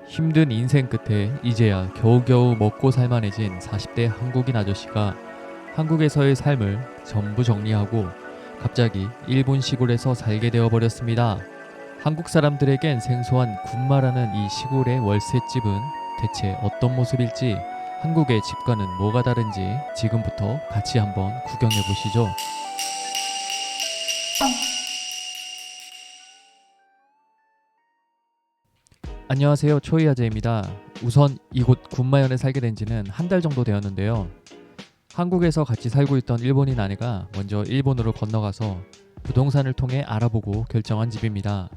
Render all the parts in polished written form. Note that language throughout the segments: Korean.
힘든 인생 끝에 이제야 겨우겨우 먹고 살만해진 40대 한국인 아저씨가 한국에서의 삶을 전부 정리하고 갑자기 일본 시골에서 살게 되어버렸습니다. 한국 사람들에겐 생소한 군마라는 이 시골의 월세집은 대체 어떤 모습일지, 한국의 집과는 뭐가 다른지 지금부터 같이 한번 구경해 보시죠. 안녕하세요, 초이아재입니다. 우선 이곳 군마현에 살게 된 지는 한 달 정도 되었는데요. 한국에서 같이 살고 있던 일본인 아내가 먼저 일본으로 건너가서 부동산을 통해 알아보고 결정한 집입니다.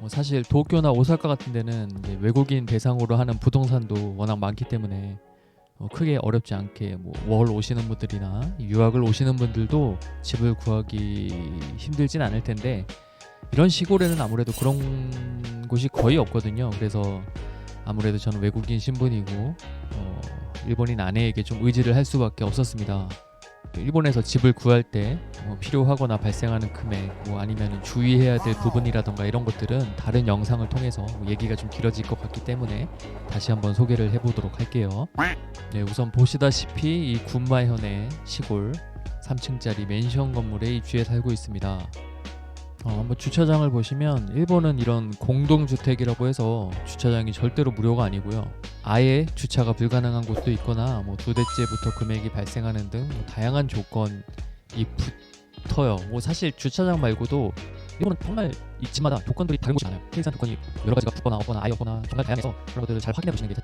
사실 도쿄나 오사카 같은 데는 이제 외국인 대상으로 하는 부동산도 워낙 많기 때문에 크게 어렵지 않게 월 오시는 분들이나 유학을 오시는 분들도 집을 구하기 힘들진 않을 텐데, 이런 시골에는 아무래도 그런 곳이 거의 없거든요. 그래서 아무래도 저는 외국인 신분이고 일본인 아내에게 좀 의지를 할 수밖에 없었습니다. 일본에서 집을 구할 때 필요하거나 발생하는 금액, 아니면 주의해야 될 부분이라던가 이런 것들은 다른 영상을 통해서 얘기가 좀 길어질 것 같기 때문에 다시 한번 소개를 해보도록 할게요. 네, 우선 보시다시피 이 군마현의 시골 3층짜리 맨션 건물에 입주해 살고 있습니다. 한번 주차장을 보시면 일본은 이런 공동주택이라고 해서 주차장이 절대로 무료가 아니고요. 아예 주차가 불가능한 곳도 있거나 두 대째부터 금액이 발생하는 등 다양한 조건이 붙어요. 사실 주차장 말고도 일본은 정말 이 집마다 조건들이 다른 곳이 많아요. 케이스한 조건이 여러 가지가 붙거나 없거나 아예 없거나 정말 다양해서 그런 것들을 잘 확인해 보시는 게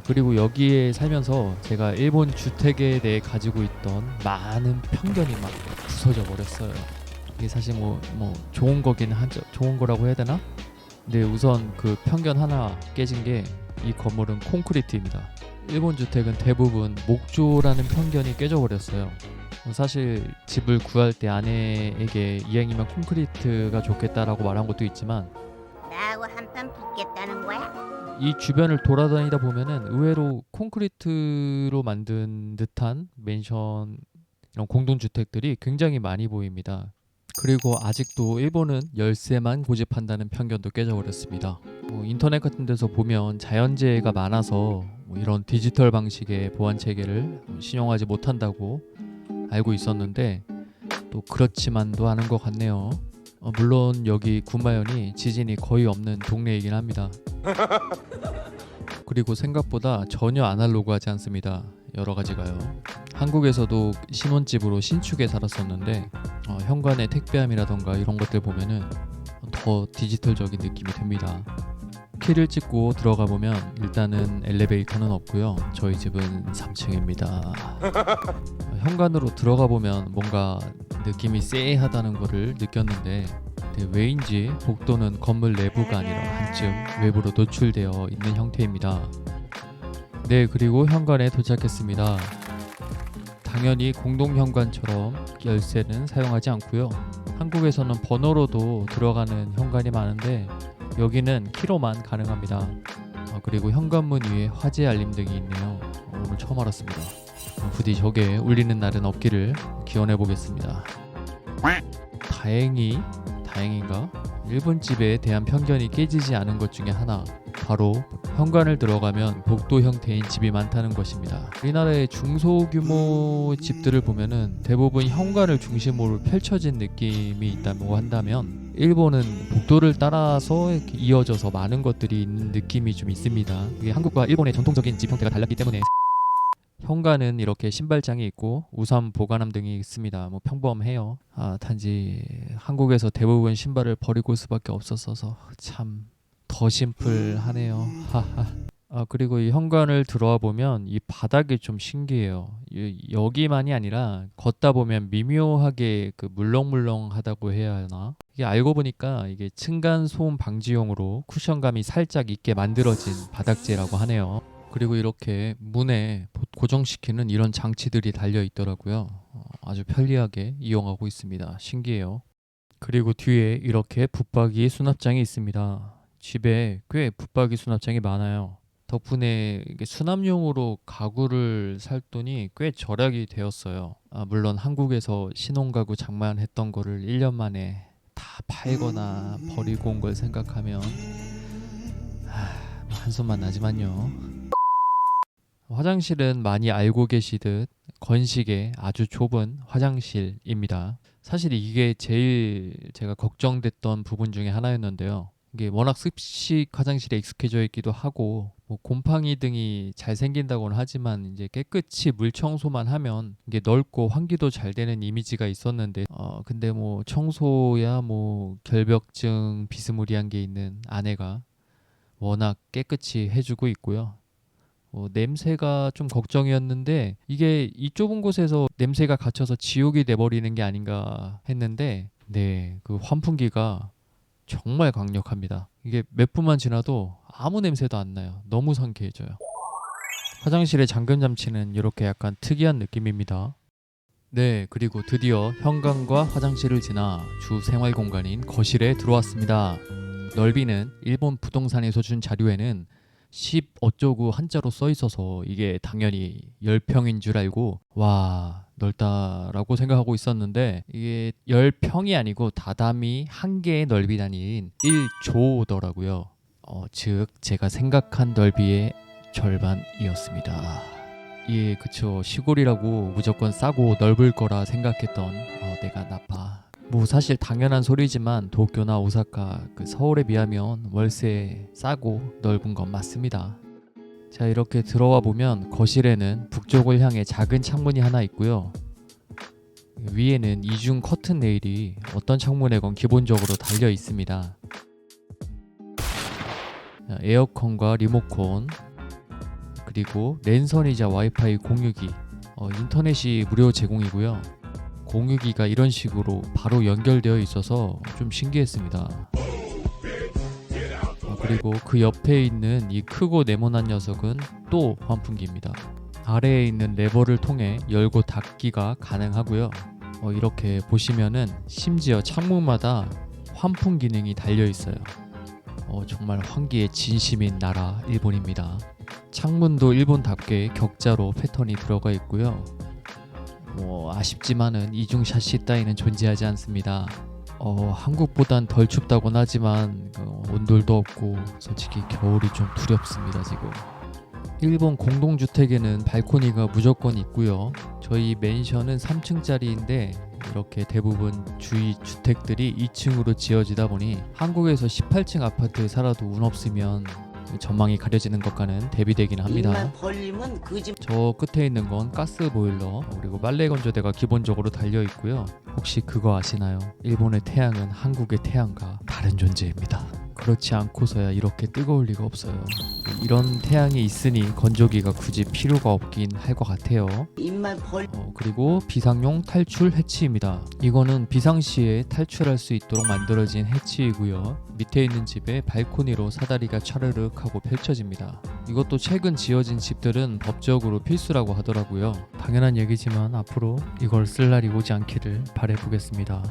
그리고 여기에 살면서 제가 일본 주택에 대해 가지고 있던 많은 편견이 막 부서져 버렸어요. 이게 사실 좋은 거긴 하죠. 좋은 거라고 해야 되나? 근데 우선 그 편견 하나 깨진 게, 이 건물은 콘크리트입니다. 일본 주택은 대부분 목조라는 편견이 깨져 버렸어요. 사실 집을 구할 때 아내에게 이왕이면 콘크리트가 좋겠다라고 말한 것도 있지만, 나하고 한판 붙겠다는 거야? 이 주변을 돌아다니다 보면은 의외로 콘크리트로 만든 듯한 맨션, 이런 공동주택들이 굉장히 많이 보입니다. 그리고 아직도 일본은 열쇠만 고집한다는 편견도 깨져버렸습니다. 인터넷 같은 데서 보면 자연재해가 많아서 이런 디지털 방식의 보안 체계를 신용하지 못한다고 알고 있었는데, 또 그렇지만도 않은 것 같네요. 물론 여기 군마현이 지진이 거의 없는 동네이긴 합니다. 그리고 생각보다 전혀 아날로그하지 않습니다. 여러 가지가요. 한국에서도 신혼집으로 신축에 살았었는데 현관의 택배함이라던가 이런 것들 보면은 더 디지털적인 느낌이 듭니다. 키를 찍고 들어가 보면 일단은 엘리베이터는 없고요. 저희 집은 3층입니다. 현관으로 들어가 보면 뭔가 느낌이 쎄하다는 거를 느꼈는데, 왜인지 복도는 건물 내부가 아니라 한층 외부로 노출되어 있는 형태입니다. 네, 그리고 현관에 도착했습니다. 당연히 공동현관처럼 열쇠는 사용하지 않고요. 한국에서는 번호로도 들어가는 현관이 많은데 여기는 키로만 가능합니다. 그리고 현관문 위에 화재 알림 등이 있네요. 오늘 처음 알았습니다. 부디 저게 울리는 날은 없기를 기원해 보겠습니다. 다행인가? 일본 집에 대한 편견이 깨지지 않은 것 중에 하나, 바로 현관을 들어가면 복도 형태인 집이 많다는 것입니다. 우리나라의 중소규모 집들을 보면은 대부분 현관을 중심으로 펼쳐진 느낌이 있다고 한다면, 일본은 복도를 따라서 이렇게 이어져서 많은 것들이 있는 느낌이 좀 있습니다. 이게 한국과 일본의 전통적인 집 형태가 달랐기 때문에 현관은 이렇게 신발장이 있고 우산 보관함 등이 있습니다. 평범해요. 단지 한국에서 대부분 신발을 버리고 수밖에 없었어서 참 더 심플하네요. 그리고 이 현관을 들어와 보면 이 바닥이 좀 신기해요. 여기만이 아니라 걷다 보면 미묘하게 물렁물렁하다고 해야 하나? 이게 알고 보니까 이게 층간 소음 방지용으로 쿠션감이 살짝 있게 만들어진 바닥재라고 하네요. 그리고 이렇게 문에 고정시키는 이런 장치들이 달려 있더라고요. 아주 편리하게 이용하고 있습니다. 신기해요. 그리고 뒤에 이렇게 붙박이 수납장이 있습니다. 집에 꽤 붙박이 수납장이 많아요. 덕분에 이게 수납용으로 가구를 살 돈이 꽤 절약이 되었어요. 물론 한국에서 신혼가구 장만했던 거를 1년 만에 다 팔거나 버리고 온 걸 생각하면 한숨만 나지만요. 화장실은 많이 알고 계시듯 건식의 아주 좁은 화장실입니다. 사실 이게 제일 제가 걱정됐던 부분 중에 하나였는데요. 이게 워낙 습식 화장실에 익숙해져 있기도 하고 뭐 곰팡이 등이 잘 생긴다고는 하지만 이제 깨끗이 물 청소만 하면 이게 넓고 환기도 잘 되는 이미지가 있었는데 근데 뭐 청소야 뭐 결벽증 비스무리한 게 있는 아내가 워낙 깨끗이 해주고 있고요. 냄새가 좀 걱정이었는데 이게 이 좁은 곳에서 냄새가 갇혀서 지옥이 돼버리는 게 아닌가 했는데 네, 그 환풍기가 정말 강력합니다. 이게 몇 분만 지나도 아무 냄새도 안 나요. 너무 상쾌해져요. 화장실의 잠금 장치는 이렇게 약간 특이한 느낌입니다. 네, 그리고 드디어 현관과 화장실을 지나 주 생활 공간인 거실에 들어왔습니다. 넓이는 일본 부동산에서 준 자료에는 10 어쩌고 한자로 써 있어서 이게 당연히 10평인 줄 알고 와 넓다라고 생각하고 있었는데 이게 10평이 아니고 다다미 한 개의 넓이 단위인 1조더라고요. 즉 제가 생각한 넓이의 절반이었습니다. 예, 그쵸. 시골이라고 무조건 싸고 넓을 거라 생각했던 내가 나빠. 뭐 사실 당연한 소리지만 도쿄나 오사카, 그 서울에 비하면 월세 싸고 넓은 건 맞습니다. 자, 이렇게 들어와 보면 거실에는 북쪽을 향해 작은 창문이 하나 있고요. 위에는 이중 커튼 레일이 어떤 창문에건 기본적으로 달려 있습니다. 에어컨과 리모컨, 그리고 랜선이자 와이파이 공유기, 인터넷이 무료 제공이고요. 공유기가 이런 식으로 바로 연결되어 있어서 좀 신기했습니다. 그리고 그 옆에 있는 이 크고 네모난 녀석은 또 환풍기입니다. 아래에 있는 레버를 통해 열고 닫기가 가능하고요. 이렇게 보시면은 심지어 창문마다 환풍 기능이 달려 있어요. 정말 환기에 진심인 나라 일본입니다. 창문도 일본답게 격자로 패턴이 들어가 있고요. 아쉽지만은 이중 샤시 따위는 존재하지 않습니다. 한국보단 덜 춥다고는 하지만 온돌도 없고 솔직히 겨울이 좀 두렵습니다. 지금 일본 공동주택에는 발코니가 무조건 있고요. 저희 맨션은 3층짜리인데 이렇게 대부분 주위 주택들이 2층으로 지어지다 보니 한국에서 18층 아파트에 살아도 운 없으면 전망이 가려지는 것과는 대비되긴 합니다. 저 끝에 있는 건 가스 보일러, 그리고 빨래 건조대가 기본적으로 달려 있고요. 혹시 그거 아시나요? 일본의 태양은 한국의 태양과 다른 존재입니다. 그렇지 않고서야 이렇게 뜨거울 리가 없어요. 이런 태양이 있으니 건조기가 굳이 필요가 없긴 할 것 같아요. 그리고 비상용 탈출 해치입니다. 이거는 비상시에 탈출할 수 있도록 만들어진 해치이고요. 밑에 있는 집에 발코니로 사다리가 차르륵 하고 펼쳐집니다. 이것도 최근 지어진 집들은 법적으로 필수라고 하더라고요. 당연한 얘기지만 앞으로 이걸 쓸 날이 오지 않기를 바라보겠습니다.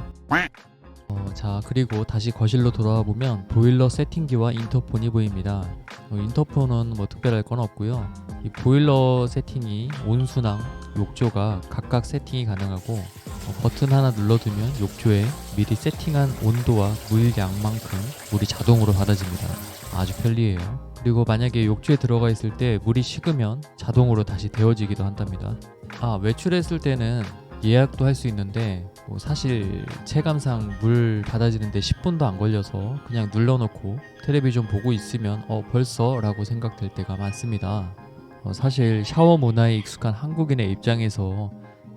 자, 그리고 다시 거실로 돌아와 보면 보일러 세팅기와 인터폰이 보입니다. 인터폰은 뭐 특별할 건 없고요. 이 보일러 세팅이 온수랑 욕조가 각각 세팅이 가능하고 버튼 하나 눌러두면 욕조에 미리 세팅한 온도와 물 양만큼 물이 자동으로 받아집니다. 아주 편리해요. 그리고 만약에 욕조에 들어가 있을 때 물이 식으면 자동으로 다시 데워지기도 한답니다. 외출했을 때는 예약도 할 수 있는데 사실 체감상 물 받아지는데 10분도 안 걸려서 그냥 눌러놓고 텔레비전 보고 있으면 벌써 라고 생각될 때가 많습니다. 사실 샤워 문화에 익숙한 한국인의 입장에서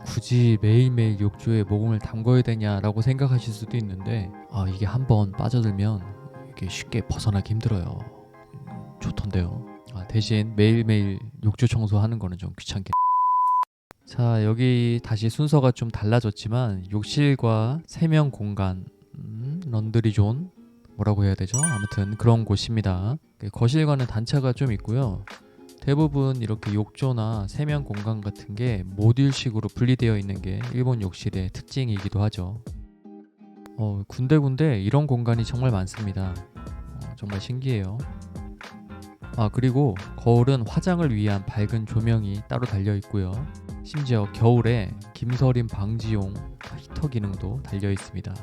굳이 매일매일 욕조에 모공을 담궈야 되냐라고 생각하실 수도 있는데 이게 한번 빠져들면 이게 쉽게 벗어나기 힘들어요. 좋던데요. 대신 매일매일 욕조 청소하는 거는 좀 귀찮게. 자, 여기 다시 순서가 좀 달라졌지만 욕실과 세면 공간, 런드리 존, 뭐라고 해야 되죠? 아무튼 그런 곳입니다. 거실과는 단차가 좀 있고요. 대부분 이렇게 욕조나 세면 공간 같은 게 모듈식으로 분리되어 있는 게 일본 욕실의 특징이기도 하죠. 군데군데 이런 공간이 정말 많습니다. 정말 신기해요. 그리고 거울은 화장을 위한 밝은 조명이 따로 달려 있고요. 심지어 겨울에 김서림 방지용 히터 기능도 달려 있습니다.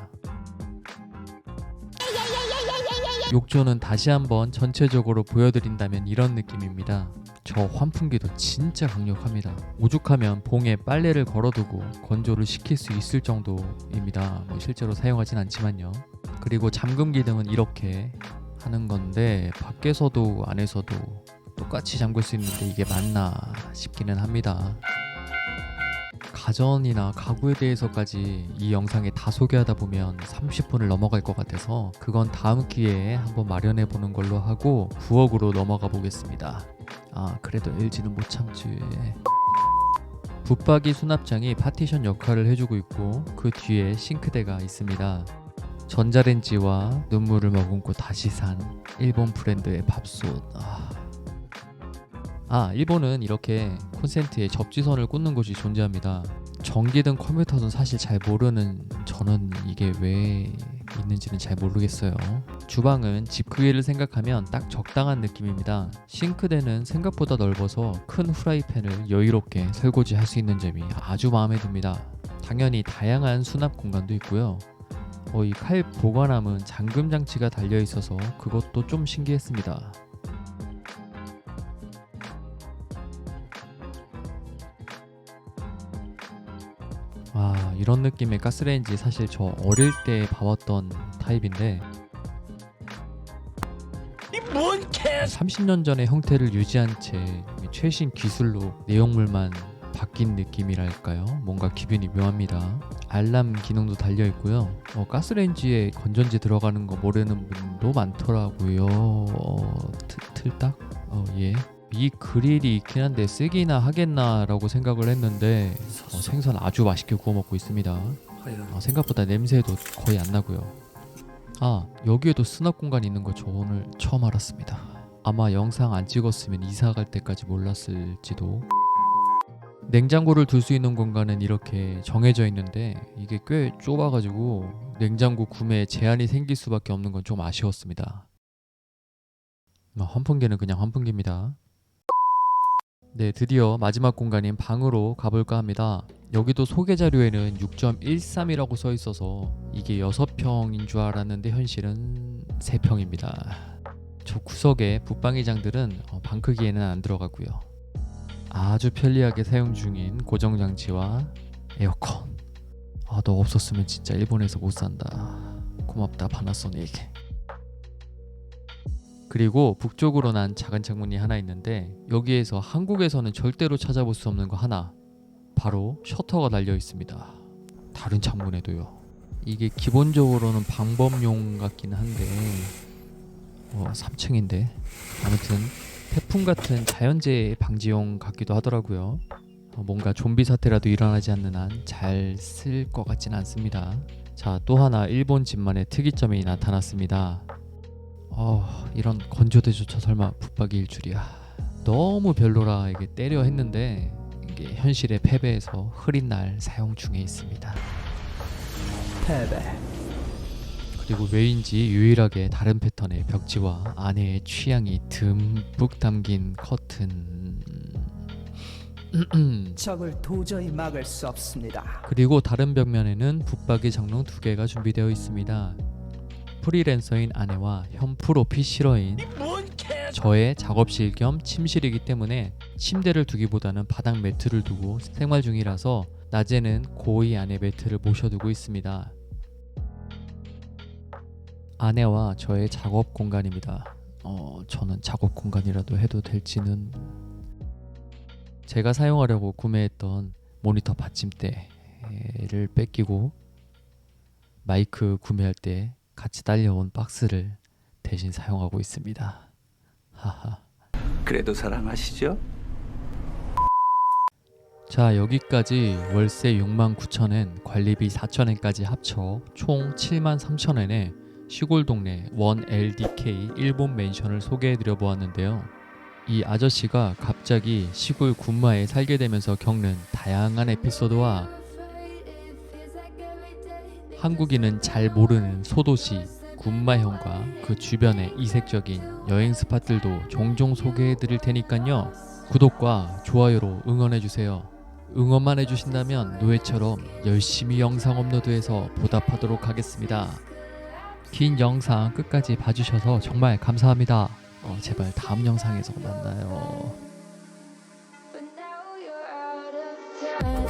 욕조는 다시 한번 전체적으로 보여드린다면 이런 느낌입니다. 저 환풍기도 진짜 강력합니다. 오죽하면 봉에 빨래를 걸어두고 건조를 시킬 수 있을 정도입니다. 실제로 사용하진 않지만요. 그리고 잠금 기능은 이렇게 하는 건데 밖에서도 안에서도 똑같이 잠글 수 있는데 이게 맞나 싶기는 합니다. 가전이나 가구에 대해서까지 이 영상에 다 소개하다 보면 30분을 넘어갈 것 같아서 그건 다음 기회에 한번 마련해 보는 걸로 하고 부엌으로 넘어가 보겠습니다. 그래도 LG는 못 참지. 붙박이 수납장이 파티션 역할을 해주고 있고 그 뒤에 싱크대가 있습니다. 전자레인지와 눈물을 머금고 다시 산 일본 브랜드의 밥솥. 일본은 이렇게 콘센트에 접지선을 꽂는 곳이 존재합니다. 전기든 컴퓨터든 사실 잘 모르는 저는 이게 왜 있는지는 잘 모르겠어요. 주방은 집 크기를 생각하면 딱 적당한 느낌입니다. 싱크대는 생각보다 넓어서 큰 후라이팬을 여유롭게 설거지 할 수 있는 점이 아주 마음에 듭니다. 당연히 다양한 수납 공간도 있고요. 이 칼 보관함은 잠금 장치가 달려 있어서 그것도 좀 신기했습니다. 이런 느낌의 가스레인지 사실 저 어릴 때 봐왔던 타입인데 30년 전의 형태를 유지한 채 최신 기술로 내용물만 바뀐 느낌이랄까요? 뭔가 기분이 묘합니다. 알람 기능도 달려 있고요. 가스레인지에 건전지 들어가는 거 모르는 분도 많더라고요. 틀딱? 예. 이 그릴이 있긴 한데 쓰기나 하겠나라고 생각을 했는데 생선 아주 맛있게 구워 먹고 있습니다. 생각보다 냄새도 거의 안 나고요. 여기에도 수납 공간이 있는 거 저 오늘 처음 알았습니다. 아마 영상 안 찍었으면 이사 갈 때까지 몰랐을지도. 냉장고를 둘 수 있는 공간은 이렇게 정해져 있는데 이게 꽤 좁아가지고 냉장고 구매에 제한이 생길 수밖에 없는 건 좀 아쉬웠습니다. 환풍기는 그냥 환풍기입니다. 네, 드디어 마지막 공간인 방으로 가볼까 합니다. 여기도 소개 자료에는 6.13이라고 써 있어서 이게 6평인 줄 알았는데 현실은 3평입니다. 저 구석에 붙박이장들은 방 크기에는 안 들어가고요. 아주 편리하게 사용 중인 고정장치와 에어컨. 너 없었으면 진짜 일본에서 못 산다. 고맙다 파나소닉. 그리고 북쪽으로 난 작은 창문이 하나 있는데 여기에서 한국에서는 절대로 찾아볼 수 없는 거 하나, 바로 셔터가 달려 있습니다. 다른 창문에도요. 이게 기본적으로는 방범용 같긴 한데 3층인데 아무튼 태풍 같은 자연재해 방지용 같기도 하더라고요. 뭔가 좀비 사태라도 일어나지 않는 한 잘 쓸 것 같진 않습니다. 자, 또 하나 일본 집만의 특이점이 나타났습니다. 이런 건조대조차 설마 붙박이일 줄이야. 너무 별로라 이게 때려 했는데 이게 현실의 패배에서 흐린 날 사용 중에 있습니다. 패배. 그리고 왜인지 유일하게 다른 패턴의 벽지와 안에 취향이 듬뿍 담긴 커튼. 적을 도저히 막을 수 없습니다. 그리고 다른 벽면에는 붙박이 장롱 2개가 준비되어 있습니다. 프리랜서인 아내와 현 프로 PC러인 저의 작업실 겸 침실이기 때문에 침대를 두기보다는 바닥 매트를 두고 생활 중이라서 낮에는 고이 안에 매트를 모셔두고 있습니다. 아내와 저의 작업 공간입니다. 저는 작업 공간이라도 해도 될지는. 제가 사용하려고 구매했던 모니터 받침대를 뺏기고 마이크 구매할 때 같이 딸려온 박스를 대신 사용하고 있습니다. 하하. 그래도 사랑하시죠? 자, 여기까지 월세 69,000엔, 관리비 4,000엔까지 합쳐 총 73,000엔에 시골 동네 1LDK 일본 맨션을 소개해드려 보았는데요. 이 아저씨가 갑자기 시골 군마에 살게 되면서 겪는 다양한 에피소드와 한국인은 잘 모르는 소도시 군마현과 그 주변의 이색적인 여행 스팟들도 종종 소개해드릴 테니깐요. 구독과 좋아요로 응원해주세요. 응원만 해주신다면 노예처럼 열심히 영상 업로드해서 보답하도록 하겠습니다. 긴 영상 끝까지 봐주셔서 정말 감사합니다. 제발 다음 영상에서 만나요. But now you're out of time.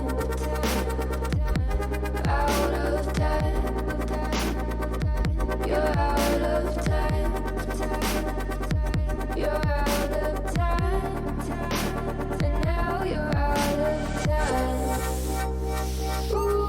You're out of time. You're out of time. And now you're out of time. Ooh.